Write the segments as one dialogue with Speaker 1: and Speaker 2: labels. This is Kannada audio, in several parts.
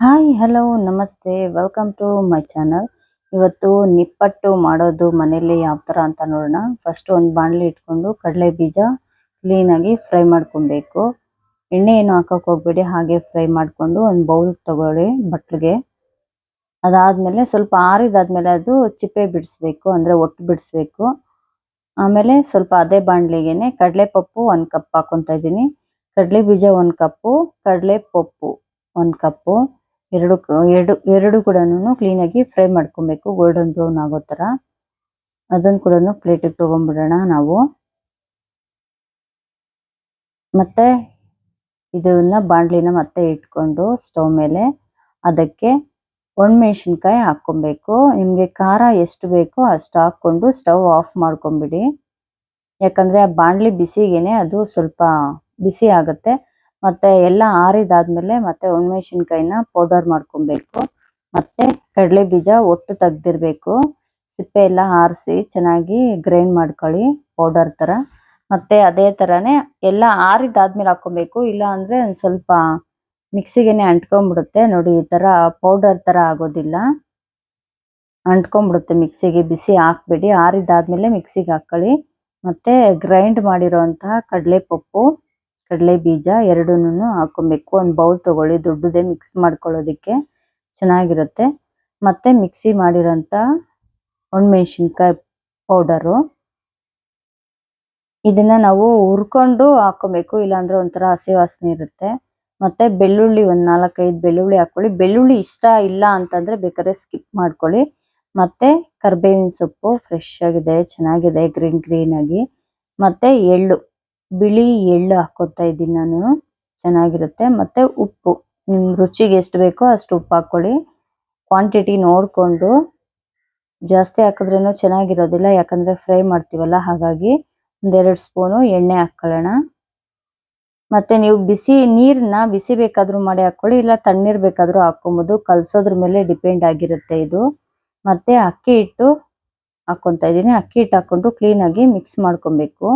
Speaker 1: ಹಾಯ್ ಹಲೋ ನಮಸ್ತೆ ವೆಲ್ಕಮ್ ಟು ಮೈ ಚಾನಲ್. ಇವತ್ತು ನಿಪ್ಪಟ್ಟು ಮಾಡೋದು ಮನೆಯಲ್ಲಿ ಯಾವ ಥರ ಅಂತ ನೋಡೋಣ. ಫಸ್ಟ್ ಒಂದು ಬಾಣಲಿ ಇಟ್ಕೊಂಡು ಕಡಲೆ ಬೀಜ ಕ್ಲೀನಾಗಿ ಫ್ರೈ ಮಾಡ್ಕೊಬೇಕು. ಎಣ್ಣೆ ಏನು ಹಾಕೋಕೆ ಹೋಗ್ಬೇಡಿ, ಹಾಗೆ ಫ್ರೈ ಮಾಡಿಕೊಂಡು ಒಂದು ಬೌಲ್ ತಗೊಳ್ಳಿ ಬಟ್ಲಿಗೆ. ಅದಾದಮೇಲೆ ಸ್ವಲ್ಪ ಆರಿದಾದ್ಮೇಲೆ ಅದು ಚಿಪ್ಪೆ ಬಿಡಿಸ್ಬೇಕು, ಅಂದರೆ ಒಟ್ಟು ಬಿಡಿಸ್ಬೇಕು. ಆಮೇಲೆ ಸ್ವಲ್ಪ ಅದೇ ಬಾಣಲಿಗೆನೆ ಕಡಲೆಪಪ್ಪು 1 ಕಪ್ ಹಾಕೊತಾ ಇದ್ದೀನಿ, ಕಡಲೆ ಬೀಜ 1 ಕಪ್ಪು, ಕಡಲೆ ಪಪ್ಪು 1 ಕಪ್ಪು, ಎರಡು ಕೂಡ ಕ್ಲೀನಾಗಿ ಫ್ರೈ ಮಾಡ್ಕೊಬೇಕು ಗೋಲ್ಡನ್ ಬ್ರೌನ್ ಆಗೋ ಥರ. ಅದನ್ನು ಕೂಡ ಪ್ಲೇಟಿಗೆ ತೊಗೊಂಡ್ಬಿಡೋಣ ನಾವು. ಮತ್ತೆ ಇದನ್ನ ಬಾಣಲಿನ ಮತ್ತೆ ಇಟ್ಕೊಂಡು ಸ್ಟವ್ ಮೇಲೆ ಅದಕ್ಕೆ ಒಣಮೆಣಸಿನ್ಕಾಯಿ ಹಾಕ್ಕೊಬೇಕು. ನಿಮಗೆ ಖಾರ ಎಷ್ಟು ಬೇಕೋ ಅಷ್ಟು ಹಾಕ್ಕೊಂಡು ಸ್ಟವ್ ಆಫ್ ಮಾಡ್ಕೊಂಬಿಡಿ. ಯಾಕಂದರೆ ಆ ಬಾಣಲಿ ಬಿಸಿಗೇನೆ ಅದು ಸ್ವಲ್ಪ ಬಿಸಿ ಆಗುತ್ತೆ. ಮತ್ತು ಎಲ್ಲ ಆರಿದಾದ್ಮೇಲೆ ಮತ್ತೆ ಒಣಮೆಣಸಿನ್ಕಾಯಿನ ಪೌಡರ್ ಮಾಡ್ಕೊಬೇಕು. ಮತ್ತು ಕಡಲೆ ಬೀಜ ಒಟ್ಟು ತೆಗ್ದಿರಬೇಕು, ಸಿಪ್ಪೆ ಎಲ್ಲ ಆರಿಸಿ ಚೆನ್ನಾಗಿ ಗ್ರೈಂಡ್ ಮಾಡ್ಕೊಳ್ಳಿ ಪೌಡರ್ ಥರ. ಮತ್ತು ಅದೇ ಥರನೇ ಎಲ್ಲ ಆರಿದಾದ್ಮೇಲೆ ಹಾಕ್ಕೊಬೇಕು, ಇಲ್ಲ ಅಂದರೆ ಒಂದು ಸ್ವಲ್ಪ ಮಿಕ್ಸಿಗೆನೆ ಅಂಟ್ಕೊಂಡ್ಬಿಡುತ್ತೆ ನೋಡಿ. ಈ ಥರ ಪೌಡರ್ ಥರ ಆಗೋದಿಲ್ಲ, ಅಂಟ್ಕೊಂಡ್ಬಿಡುತ್ತೆ ಮಿಕ್ಸಿಗೆ. ಬಿಸಿ ಹಾಕ್ಬೇಡಿ, ಆರಿದಾದ್ಮೇಲೆ ಮಿಕ್ಸಿಗೆ ಹಾಕ್ಕೊಳ್ಳಿ. ಮತ್ತು ಗ್ರೈಂಡ್ ಮಾಡಿರೋಂತಹ ಕಡಲೆಪಪ್ಪು ಕಡಲೆ ಬೀಜ ಎರಡನ್ನೂ ಹಾಕ್ಕೊಬೇಕು. ಒಂದು ಬೌಲ್ ತೊಗೊಳ್ಳಿ ದೊಡ್ಡದೇ, ಮಿಕ್ಸ್ ಮಾಡ್ಕೊಳ್ಳೋದಕ್ಕೆ ಚೆನ್ನಾಗಿರುತ್ತೆ. ಮತ್ತು ಮಿಕ್ಸಿ ಮಾಡಿರೋಂಥ ಒಣಮೆಣಸಿನ್ಕಾಯಿ ಪೌಡರು, ಇದನ್ನು ನಾವು ಹುರ್ಕೊಂಡು ಹಾಕ್ಕೊಬೇಕು, ಇಲ್ಲಾಂದರೆ ಒಂಥರ ಹಸಿ ವಾಸನೆ ಇರುತ್ತೆ. ಮತ್ತು ಬೆಳ್ಳುಳ್ಳಿ ಒಂದು 4-5 ಬೆಳ್ಳುಳ್ಳಿ ಹಾಕ್ಕೊಳ್ಳಿ. ಬೆಳ್ಳುಳ್ಳಿ ಇಷ್ಟ ಇಲ್ಲ ಅಂತಂದರೆ ಬೇಕಾದ್ರೆ ಸ್ಕಿಪ್ ಮಾಡ್ಕೊಳ್ಳಿ. ಮತ್ತು ಕರಿಬೇವಿನ ಸೊಪ್ಪು ಫ್ರೆಶ್ ಆಗಿದೆ, ಚೆನ್ನಾಗಿದೆ, ಗ್ರೀನಾಗಿ. ಮತ್ತು ಎಳ್ಳು, ಬಿಳಿ ಎಳ್ಳು ಹಾಕ್ಕೊತಾ ಇದ್ದೀನಿ ನಾನು, ಚೆನ್ನಾಗಿರುತ್ತೆ. ಮತ್ತು ಉಪ್ಪು, ನಿಮ್ಮ ರುಚಿಗೆ ಎಷ್ಟು ಬೇಕೋ ಅಷ್ಟು ಉಪ್ಪು ಹಾಕ್ಕೊಳ್ಳಿ. ಕ್ವಾಂಟಿಟಿ ನೋಡಿಕೊಂಡು, ಜಾಸ್ತಿ ಹಾಕಿದ್ರೂ ಚೆನ್ನಾಗಿರೋದಿಲ್ಲ, ಯಾಕಂದರೆ ಫ್ರೈ ಮಾಡ್ತೀವಲ್ಲ, ಹಾಗಾಗಿ 1-2 ಸ್ಪೂನು ಎಣ್ಣೆ ಹಾಕ್ಕೊಳ್ಳೋಣ. ಮತ್ತು ನೀವು ನೀರನ್ನ ಬಿಸಿ ಬೇಕಾದರೂ ಮಾಡಿ ಹಾಕ್ಕೊಳ್ಳಿ, ಇಲ್ಲ ತಣ್ಣೀರು ಬೇಕಾದರೂ ಹಾಕ್ಕೊಬೋದು, ಕಲಸೋದ್ರ ಮೇಲೆ ಡಿಪೆಂಡ್ ಆಗಿರುತ್ತೆ ಇದು. ಮತ್ತು ಅಕ್ಕಿ ಹಿಟ್ಟು ಹಾಕ್ಕೊತಾ ಇದ್ದೀನಿ. ಅಕ್ಕಿ ಹಿಟ್ಟು ಹಾಕ್ಕೊಂಡು ಕ್ಲೀನಾಗಿ ಮಿಕ್ಸ್ ಮಾಡ್ಕೊಬೇಕು.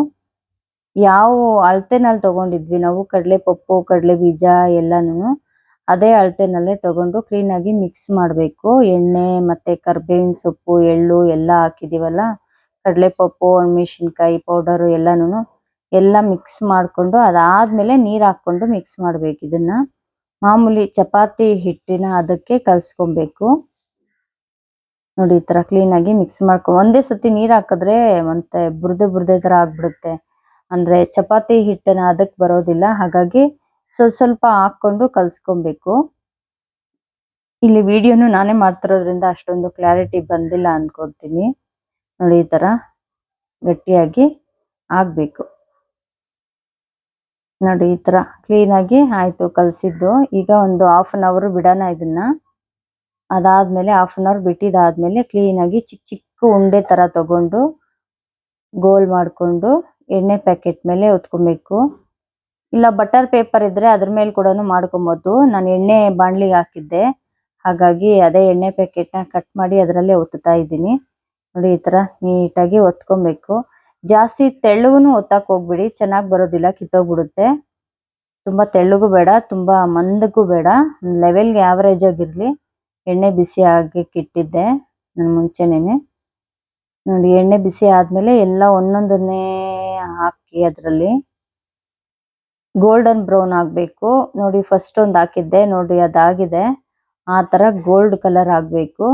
Speaker 1: ಯಾವ ಅಳತೆನಲ್ಲಿ ತೊಗೊಂಡಿದ್ವಿ ನಾವು ಕಡಲೆಪಪ್ಪು ಕಡಲೆ ಬೀಜ ಎಲ್ಲನೂ, ಅದೇ ಅಳತೆನಲ್ಲೇ ತೊಗೊಂಡು ಕ್ಲೀನಾಗಿ ಮಿಕ್ಸ್ ಮಾಡಬೇಕು. ಎಣ್ಣೆ ಮತ್ತು ಕರಿಬೇವಿನ ಸೊಪ್ಪು ಎಳ್ಳು ಎಲ್ಲ ಹಾಕಿದ್ದೀವಲ್ಲ, ಕಡಲೆಪಪ್ಪು ಒಣಮೆಣಸಿನ್ಕಾಯಿ ಪೌಡರು ಎಲ್ಲನೂ ಎಲ್ಲ ಮಿಕ್ಸ್ ಮಾಡಿಕೊಂಡು ಅದಾದಮೇಲೆ ನೀರು ಹಾಕ್ಕೊಂಡು ಮಿಕ್ಸ್ ಮಾಡಬೇಕು. ಇದನ್ನು ಮಾಮೂಲಿ ಚಪಾತಿ ಹಿಟ್ಟಿನ ಅದಕ್ಕೆ ಕಲಿಸ್ಕೊಬೇಕು ನೋಡಿ. ಈ ಥರ ಕ್ಲೀನಾಗಿ ಮಿಕ್ಸ್ ಒಂದೇ ಸತಿ ನೀರು ಹಾಕಿದ್ರೆ ಮತ್ತೆ ಬುರ್ದೆ ಥರ ಆಗ್ಬಿಡುತ್ತೆ, ಅಂದರೆ ಚಪಾತಿ ಹಿಟ್ಟನ್ನ ಅದಕ್ಕೆ ಬರೋದಿಲ್ಲ. ಹಾಗಾಗಿ ಸ್ವಲ್ಪ ಹಾಕ್ಕೊಂಡು ಕಲಿಸ್ಕೊಬೇಕು. ಇಲ್ಲಿ ವಿಡಿಯೋನು ನಾನೇ ಮಾಡ್ತಿರೋದ್ರಿಂದ ಅಷ್ಟೊಂದು ಕ್ಲಾರಿಟಿ ಬಂದಿಲ್ಲ ಅಂದ್ಕೊಳ್ತೀನಿ ನೋಡಿ. ಈ ಥರ ಗಟ್ಟಿಯಾಗಿ ಆಗಬೇಕು ನೋಡಿ. ಈ ಥರ ಕ್ಲೀನಾಗಿ ಆಯಿತು ಕಲಸಿದ್ದು. ಈಗ ಒಂದು 1/2 ಅವರ್ ಬಿಡೋಣ ಇದನ್ನು. ಅದಾದಮೇಲೆ 1/2 ಅವರ್ ಬಿಟ್ಟಿದ್ದಾದಮೇಲೆ ಕ್ಲೀನಾಗಿ ಚಿಕ್ಕ ಉಂಡೆ ಥರ ತಗೊಂಡು ಗೋಲ್ ಮಾಡಿಕೊಂಡು ಎಣ್ಣೆ ಪ್ಯಾಕೆಟ್ ಮೇಲೆ ಒತ್ಕೊಬೇಕು. ಇಲ್ಲ ಬಟರ್ ಪೇಪರ್ ಇದ್ದರೆ ಅದ್ರ ಮೇಲೆ ಕೂಡ ಮಾಡ್ಕೊಬೋದು. ನಾನು ಎಣ್ಣೆ ಬಾಣಲಿಗೆ ಹಾಕಿದ್ದೆ, ಹಾಗಾಗಿ ಅದೇ ಎಣ್ಣೆ ಪ್ಯಾಕೆಟ್ನ ಕಟ್ ಮಾಡಿ ಅದರಲ್ಲೇ ಒತ್ತಾ ಇದ್ದೀನಿ ನೋಡಿ. ಈ ಥರ ನೀಟಾಗಿ ಒತ್ಕೊಬೇಕು. ಜಾಸ್ತಿ ತೆಳ್ಳಗೂ ಒತ್ತಕ್ಕೆ ಹೋಗ್ಬಿಡಿ, ಚೆನ್ನಾಗಿ ಬರೋದಿಲ್ಲ, ಕಿತ್ತೋಗ್ಬಿಡುತ್ತೆ. ತುಂಬ ತೆಳ್ಳಗೂ ಬೇಡ, ತುಂಬ ಮಂದಕ್ಕೂ ಬೇಡ, ಒಂದು ಲೆವೆಲ್ಗೆ ಆ್ಯಾವ್ರೇಜ್ ಆಗಿರಲಿ. ಎಣ್ಣೆ ಬಿಸಿ ಆಗಕ್ಕೆ ಇಟ್ಟಿದ್ದೆ ನಾನು ಮುಂಚೆನೇ ನೋಡಿ. ಎಣ್ಣೆ ಬಿಸಿ ಆದಮೇಲೆ ಎಲ್ಲ ಒಂದೊಂದನ್ನೇ ಹಾಕಿ ಅದರಲ್ಲಿ ಗೋಲ್ಡನ್ ಬ್ರೌನ್ ಆಗಬೇಕು ನೋಡಿ. ಫಸ್ಟ್ ಒಂದು ಹಾಕಿದ್ದೆ ನೋಡಿ, ಅದಾಗಿದೆ. ಆ ಥರ ಗೋಲ್ಡ್ ಕಲರ್ ಆಗಬೇಕು,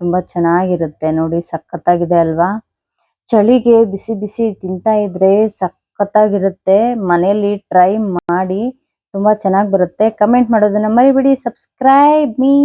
Speaker 1: ತುಂಬ ಚೆನ್ನಾಗಿರುತ್ತೆ ನೋಡಿ. ಸಖತ್ತಾಗಿದೆ ಅಲ್ವಾ? ಚಳಿಗೆ ಬಿಸಿ ಬಿಸಿ ತಿಂತಾ ಇದ್ರೆ ಸಖತ್ತಾಗಿರುತ್ತೆ. ಮನೇಲಿ ಟ್ರೈ ಮಾಡಿ, ತುಂಬ ಚೆನ್ನಾಗಿ ಬರುತ್ತೆ. ಕಮೆಂಟ್ ಮಾಡೋದನ್ನ ಮರಿಬೇಡಿ. Subscribe me.